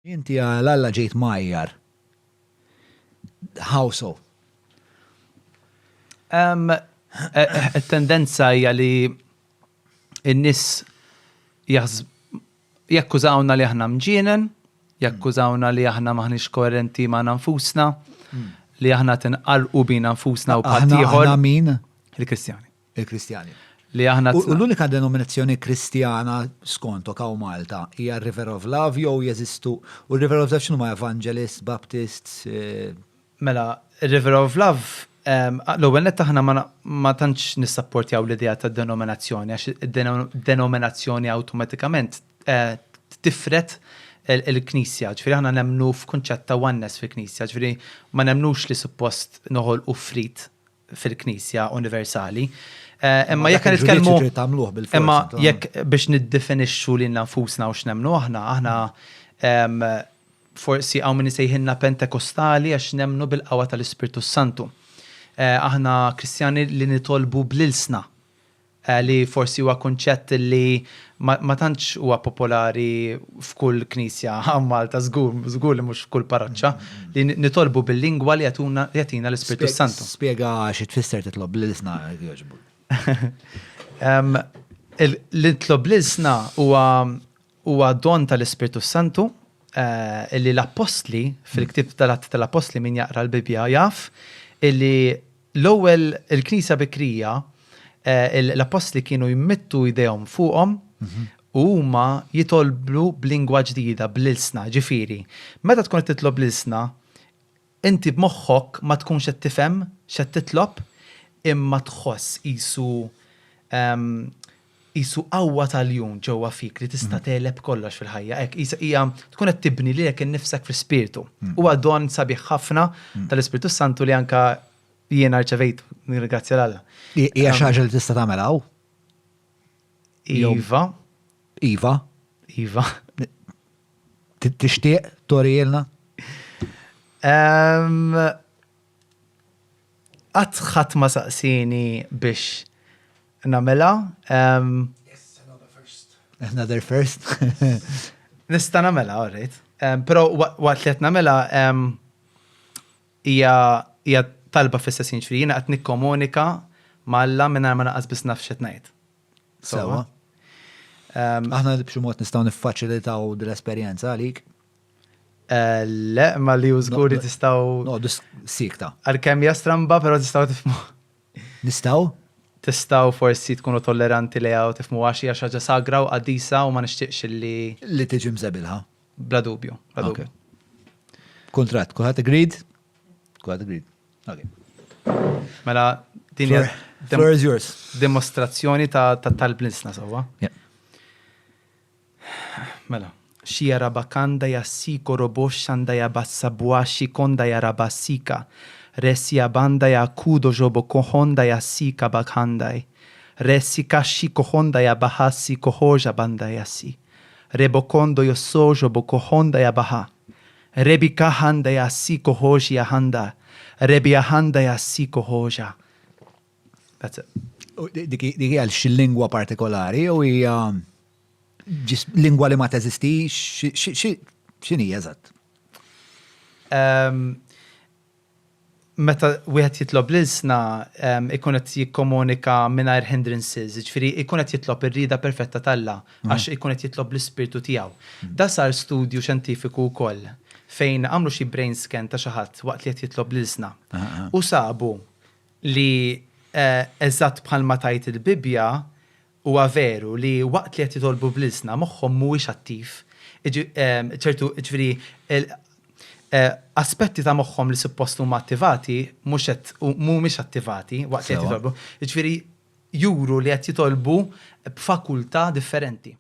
Inti għal-alla ġejt majjar. How so? Il-tendenza hija li n-nis jakkużawna li aħna mġienen, jakkużawna li aħna maħniex koerenti ma' nfusna, li aħna tinqalqu bina nfusna u bħaddieħor. Aħna min? Il-Kristjani. Il-Kristjani. Li aħna U l-unika denominazzjoni kristjana skonto kaw Malta hija River of Love jew jeżistu u River of Love x'nu ma' Evangelists, Baptists? Mela, River of Love, l-ewwel nett aħna ma tantx nissapportjaw l-idea ta' denominazzjoni għax denominazzjoni awtomatikament tifret il-Knisja, ġifieri aħna nemmnu f'kunċett ta' oneness fil-Knisja, ġifieri ma nemmnux li suppost noħolqu frit fil-Knisja universali. Imma jekk nitkellmu imma jekk biex niddefinixxu lil nfusna u x'nemmnu aħna forsi hawn min isejħilna Pentekostali għax nemmnu bil-qawwa tal-Ispirtu Santu. Aħna Kristjani li nitolbu bl-ilsna li forsi huwa kunċett li ma tantx huwa popolari f'kull knisja Malta żgur li mhux f'kull paraċċa li nitolbu bil-lingwa li jagħtina l-Ispirtu Santu. Spjega xi tfisser titlob bl-ilsna jogħġbuk. L-intlob l-isna huwa don tal-Ispirtu Santu illi l-apostli fil-ktib tal-apostli min jaqra l-Bibja jaf illi l-ewwel il-Knisja Bikrija l-apostli kienu jmittu idejhom fuqhom u huma jitolblu b'lingwa ġdida bl-ilsna, ġifieri. Meta tkun qed titlob l-ilsna, inti b'moħħok ma tkunx qed tifhem x'qed titlob imma tħoss isu qawwa tal-jum ġewwa fik li tista' teleb kollox fil-ħajja. Hekk hija tkun qed tibni lilek innifsek fl-ispirtu. Huwa don sabiħ ħafna tal-Ispirtu Santu li anka jiena rċevejtu, nirringrazzja l-Alla. Hija xi ħaġa li tista' tagħmel hawn? Iva. Iva? Iva. Tixtieq torilna? Ħadd ma saqsini biex namela. Yes, Another first. Nista' namela, alright. Però waqt li qed namela hija talba fis-sessin ġifieri jiena qed nikkomunika mal-Alla mingħajr ma naqas biss naf x'qed ngħid. Sewa. Aħna b'xi mod nistgħu niffaċilitaw dil-esperjenza għalik. Le, ma li użguri tistgħu. No, sikta. Għalkemm hija stramba, però tistgħu tifhmu. Nistgħu? Tistgħu forsi tkunu tolleranti lejha u tifhmu għax hija xi ħaġa sagra u qaddisa u ma nixtieqx li tiġi mżebilha. Bla dubju, bla dubju. Kuntratt, kulħadd agreed? Kulħadd agreed. Okay. Mela din hija floor is yours. Dimostrazzjoni ta' tal-blisna sewwa. Yeah. Mela. Xija rabakanda ya siko roboshanda ya bassabuashi konda ya rabasika. Resi banda ya kudo jobo kohonda ya sika bakhandai. Resi kashi kohonda ya bahasi kohoja banda ya si. Rebokondo yo sojo bo kohonda ya baha. Rebi kahanda ya si kohoji ya handa. Rebi ahanda ya si kohoja. That's it. Diki għal xi lingwa partikolari u hija ġis lingwa li ma teżisti, x'inhi eżatt? Meta wieħed jitlob l-ilsna ikun qed jikkomunika mingħajr hindrances, ġifieri ikun qed jitlob ir-rieda perfetta tal-Alla għax ikun qed jitlob l-ispirtu tiegħu. Da sar studju xjentifiku wkoll fejn għamlu xi brain scan ta' xi ħadd waqt li qed jitlob l-ilsna. U sabu li eżatt bħalma tajt il-Bibja huwa veru li waqt li qed jitolbu bl-ilsna moħħhom mhuwiex attiv. ċertu ġifieri aspetti ta' moħħhom li suppost huma attivati mhumiex attivati waqt li qed jitolbu. Ġifieri juru li qed jitolbu b'fakultà differenti.